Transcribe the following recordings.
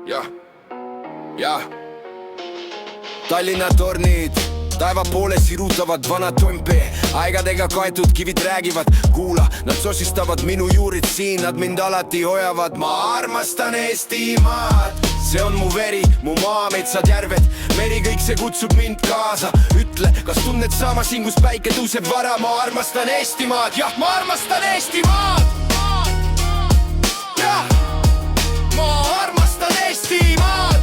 jah. Tallinna tornid taeva poole sirutavad vana tompe, aegadega kaetud kivid räägivad, kuula, nad sosistavad minu juurid siin, nad mind alati hoiavad. Ma armastan Eestimaad, see on mu veri, mu maametsad, järved, meri, kõik see kutsub mind kaasa. Ütle, kas tunned sama siin, kus päike tõuseb vara? Ma armastan Eestimaad, jah, ma armastan Eestimaad. Jah, ma armastan Eestimaad.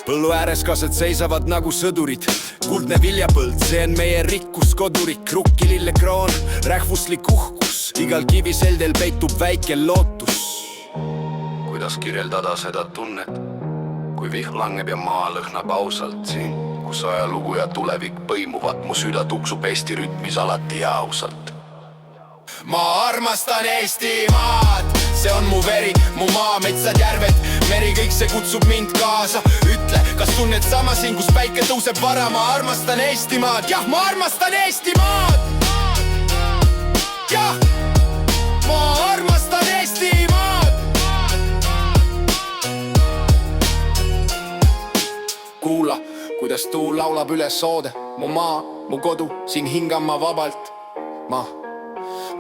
Põllu ääres kased seisavad nagu sõdurid, kuldne viljapõld, see on meie rikkus, kodurik, rukkilillekroon, rähvuslik uhkus, igal kiviseldel peitub väike lootus. Kuidas kirjeldada seda tunnet, kui vihm langeb ja maa lõhnab ausalt siin, kus ajalugu ja tulevik põimuvad, mu süda tuksub Eesti rütmis alati ja ausalt. Ma armastan Eestimaad, see on mu veri, mu maametsad, järved, meri, kõik see kutsub mind kaasa. Ütle, kas tunned sama siin, kus päike tõuseb vara? Ma armastan Eestimaad, jah, ma armastan Eestimaad. Jah, ma armastan Eestimaad. Kuula, kuidas tuul laulab üle soode, mu maa, mu kodu, siin hingan ma vabalt. Ma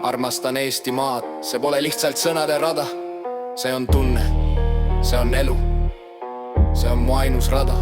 armastan Eestimaad, see pole lihtsalt sõnade rada. See on tunne, see on elu, see on mu ainus rada.